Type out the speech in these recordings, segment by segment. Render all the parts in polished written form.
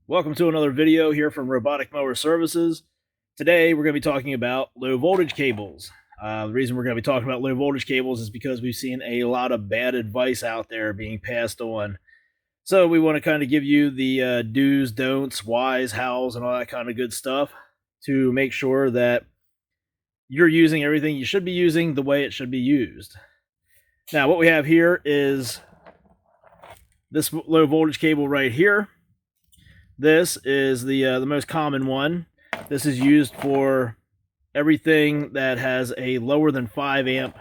Welcome to another video here from Robotic Mower Services. Today we're going to be talking about low voltage cables. The reason we're going to be talking about low voltage cables is because we've seen a lot of bad advice out there being passed on. So we want to kind of give you the do's, don'ts, whys, hows, and all that kind of good stuff to make sure that you're using everything you should be using the way it should be used. Now what we have here is this low voltage cable right here. This is the most common one. This is used for everything that has a lower than 5 amp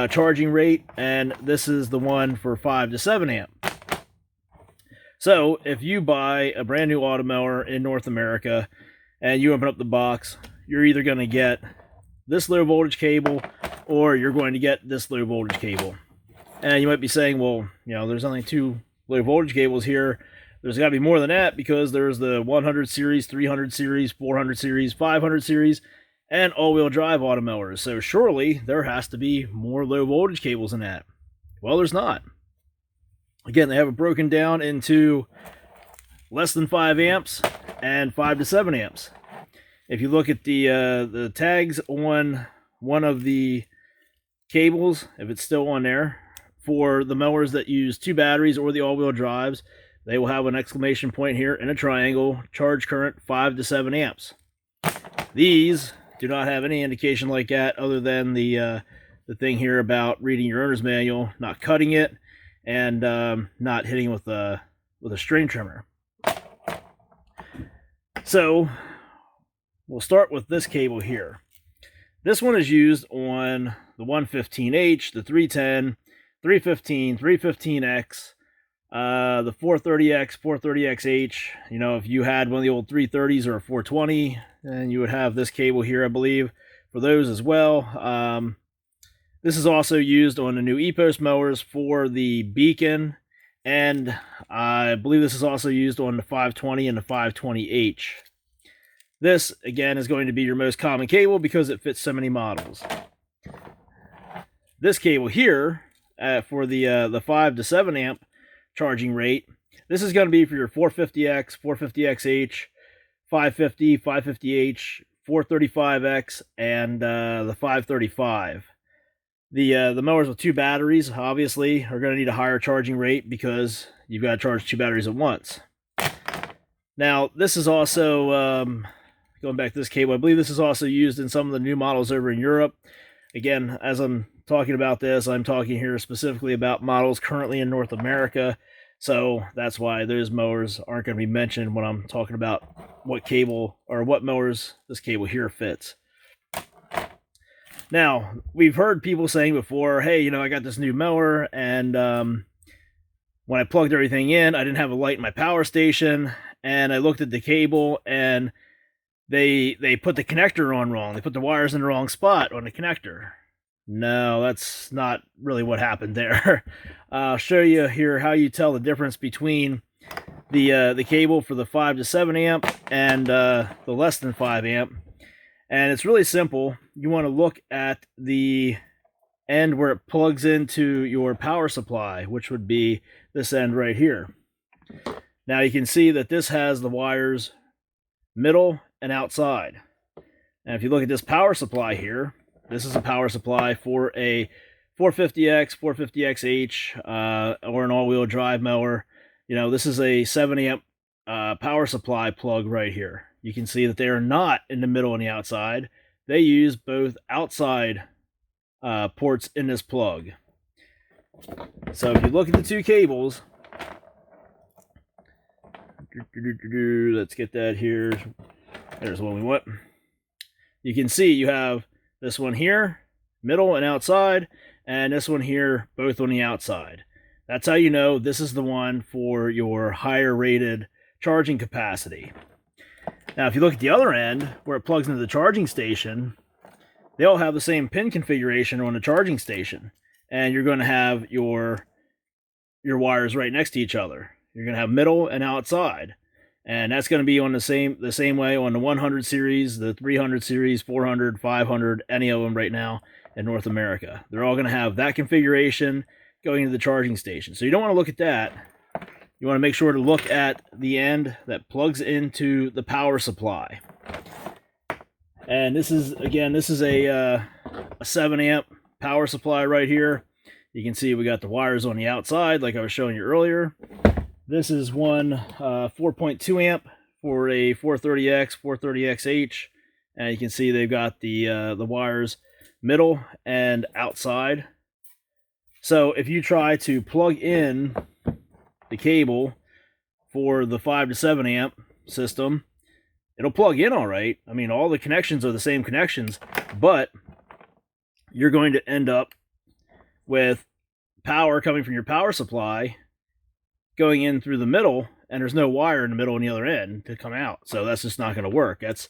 charging rate, and this is the one for 5 to 7 amp. So if you buy a brand new Automower in North America and you open up the box, you're either going to get this low voltage cable or you're going to get this low voltage cable. And you might be saying, well, you know, there's only 2 low voltage cables here. There's got to be more than that because there's the 100 series, 300 series, 400 series, 500 series, and all-wheel drive Automowers. So surely there has to be more low voltage cables than that. Well, there's not. Again, they have it broken down into less than 5 amps and 5 to 7 amps. If you look at the tags on one of the cables, if it's still on there, for the mowers that use 2 batteries or the all-wheel drives, they will have an exclamation point here in a triangle, charge current 5 to 7 amps. These do not have any indication like that other than the thing here about reading your owner's manual, not cutting it, and not hitting with a string trimmer. So we'll start with this cable here. This one is used on the 115H, the 310, 315, 315X, the 430X, 430XH. You know, if you had one of the old 330s or a 420, then you would have this cable here, I believe, for those as well. This is also used on the new E-Post mowers for the Beacon, and I believe this is also used on the 520 and the 520H. This, again, is going to be your most common cable because it fits so many models. This cable here, for the 5 to 7 amp charging rate, this is going to be for your 450X, 450XH, 550, 550H, 435X, and the 535. The mowers with 2 batteries obviously are going to need a higher charging rate because you've got to charge 2 batteries at once. Now this is also going back to this cable, I believe this is also used in some of the new models over in Europe. Again, as I'm talking about this, I'm talking here specifically about models currently in North America, so that's why those mowers aren't going to be mentioned when I'm talking about what cable or what mowers this cable here fits. Now, we've heard people saying before, hey, you know, I got this new mower, and when I plugged everything in, I didn't have a light in my power station, and I looked at the cable, and they put the connector on wrong. They put the wires in the wrong spot on the connector. No, that's not really what happened there. I'll show you here how you tell the difference between the cable for the 5 to 7 amp and the less than 5 amp. And it's really simple. You want to look at the end where it plugs into your power supply, which would be this end right here. Now you can see that this has the wires middle and outside. And if you look at this power supply here, this is a power supply for a 450X, 450XH, or an all-wheel drive mower. You know, this is a 7 amp power supply plug right here. You can see that they are not in the middle and the outside. They use both outside ports in this plug. So if you look at the 2 cables, let's get that here. There's the one we want. You can see you have this one here, middle and outside, and this one here, both on the outside. That's how you know this is the one for your higher rated charging capacity. Now, if you look at the other end, where it plugs into the charging station, they all have the same pin configuration on the charging station. And you're going to have your wires right next to each other. You're going to have middle and outside. And that's going to be on the same way on the 100 series, the 300 series, 400, 500, any of them right now in North America. They're all going to have that configuration going into the charging station. So you don't want to look at that. you want to make sure to look at the end that plugs into the power supply. And this is, again, this is a 7 amp power supply right here. You can see we got the wires on the outside like I was showing you earlier. This is one 4.2 amp for a 430X, 430XH. And you can see they've got the wires middle and outside. So if you try to plug in the cable for the 5 to 7 amp system, it'll plug in all right. I mean, all the connections are the same connections, but you're going to end up with power coming from your power supply going in through the middle, and there's no wire in the middle and the other end to come out. So that's just not going to work. That's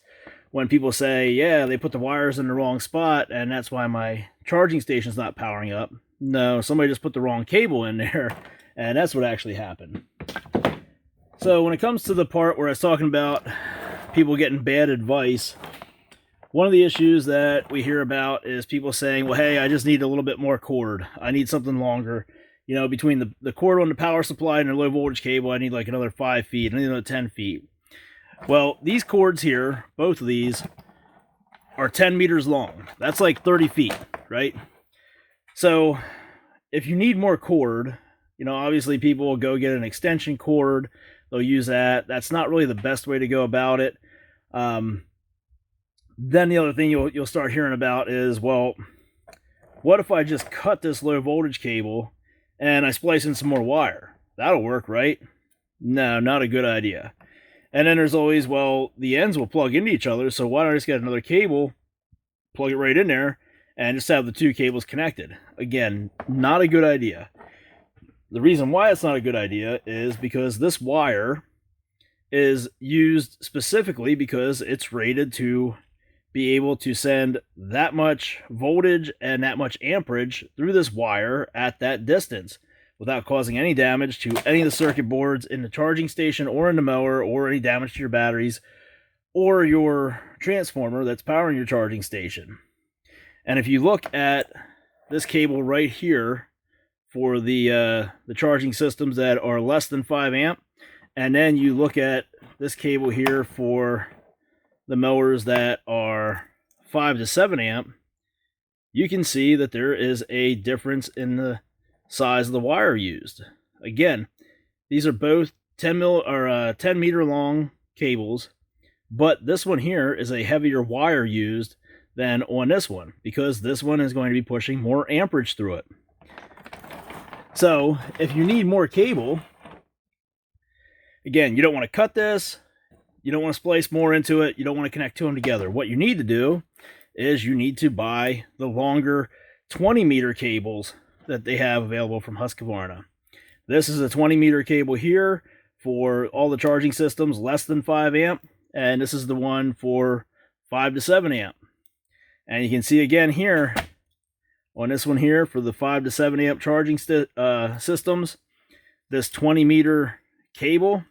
when people say, yeah, they put the wires in the wrong spot, and that's why my charging station's not powering up. No, somebody just put the wrong cable in there, and that's what actually happened. So when it comes to the part where I was talking about people getting bad advice, one of the issues that we hear about is people saying, well, hey, I just need a little bit more cord. I need something longer. You know, between the cord on the power supply and the low voltage cable, I need like another 5 feet. I need another 10 feet. Well, these cords here, both of these, are 10 meters long. That's like 30 feet, right? So if you need more cord, you know, obviously people will go get an extension cord. They'll use that. That's not really the best way to go about it. Then the other thing you'll start hearing about is, well, what if I just cut this low voltage cable and I splice in some more wire? That'll work, right? No, not a good idea. And then there's always, well, the ends will plug into each other, so why don't I just get another cable, plug it right in there, and just have the two cables connected? Again, not a good idea. The reason why it's not a good idea is because this wire is used specifically because it's rated to be able to send that much voltage and that much amperage through this wire at that distance without causing any damage to any of the circuit boards in the charging station or in the mower, or any damage to your batteries or your transformer that's powering your charging station. And if you look at this cable right here for the charging systems that are less than 5 amp, and then you look at this cable here for the mowers that are 5 to 7 amp, you can see that there is a difference in the size of the wire used. Again, these are both 10 meter long cables, but this one here is a heavier wire used than on this one, because this one is going to be pushing more amperage through it. So if you need more cable, again, you don't want to cut this, you don't want to splice more into it, you don't want to connect two of them together. What you need to do is you need to buy the longer 20 meter cables that they have available from Husqvarna. This is a 20 meter cable here for all the charging systems less than 5 amp, and this is the one for 5 to 7 amp. And you can see again here on this one here for the 5 to 7 amp charging systems, this 20 meter cable,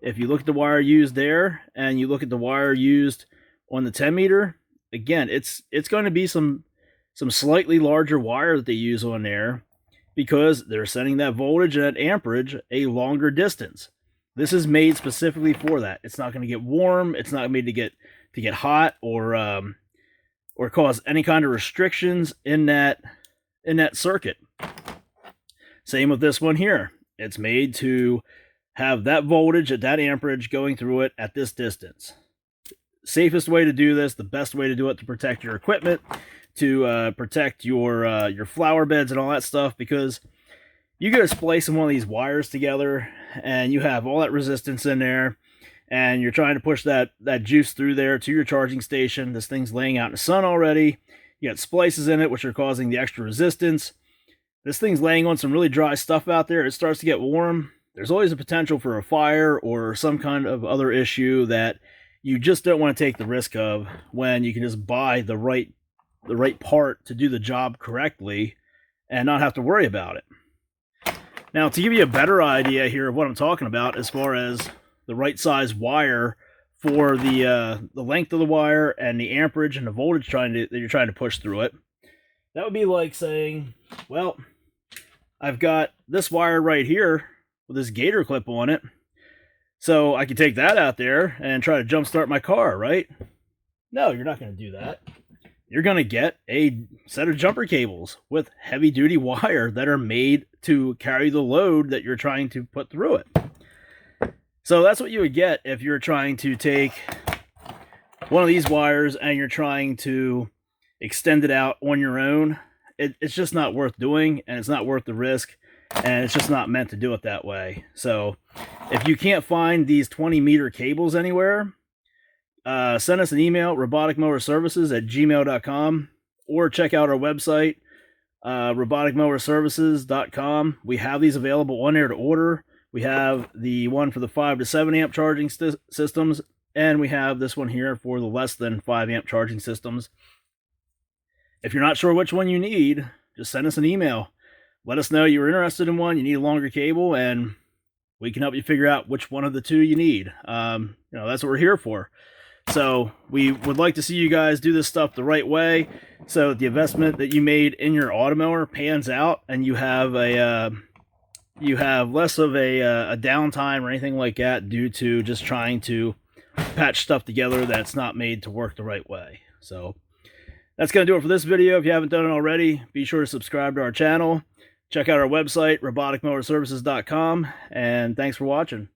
if you look at the wire used there and you look at the wire used on the 10 meter, again, it's going to be some slightly larger wire that they use on there, because they're sending that voltage and that amperage a longer distance. This is made specifically for that. It's not going to get warm. It's not made to get hot or cause any kind of restrictions in that circuit. Same with this one here. It's made to have that voltage at that amperage going through it at this distance. Safest way to do this, the best way to do it to protect your equipment, to protect your flower beds and all that stuff, because you go to splice one of these wires together and you have all that resistance in there, and you're trying to push that juice through there to your charging station. This thing's laying out in the sun already. You got splices in it which are causing the extra resistance. This thing's laying on some really dry stuff out there. It starts to get warm. There's always a potential for a fire or some kind of other issue that you just don't want to take the risk of, when you can just buy the right part to do the job correctly and not have to worry about it. Now, to give you a better idea here of what I'm talking about as far as the right size wire for the length of the wire and the amperage and the voltage that you're trying to push through it, that would be like saying, well, I've got this wire right here with this gator clip on it. So I could take that out there and try to jumpstart my car, right? No, you're not going to do that. You're going to get a set of jumper cables with heavy duty wire that are made to carry the load that you're trying to put through it. So that's what you would get if you're trying to take one of these wires and you're trying to extend it out on your own. It's just not worth doing, and it's not worth the risk, and it's just not meant to do it that way. So if you can't find these 20-meter cables anywhere, send us an email, roboticmowerservices@gmail.com, or check out our website, roboticmowerservices.com. We have these available on there to order. We have the one for the 5 to 7 amp charging systems, and we have this one here for the less than 5 amp charging systems. If you're not sure which one you need, just send us an email. Let us know you're interested in one, you need a longer cable, and we can help you figure out which one of the two you need. That's what we're here for. So we would like to see you guys do this stuff the right way, so that the investment that you made in your Automower pans out, and you have less of a downtime or anything like that due to just trying to patch stuff together that's not made to work the right way. So that's going to do it for this video. If you haven't done it already, be sure to subscribe to our channel. Check out our website, roboticmowerservices.com, and thanks for watching.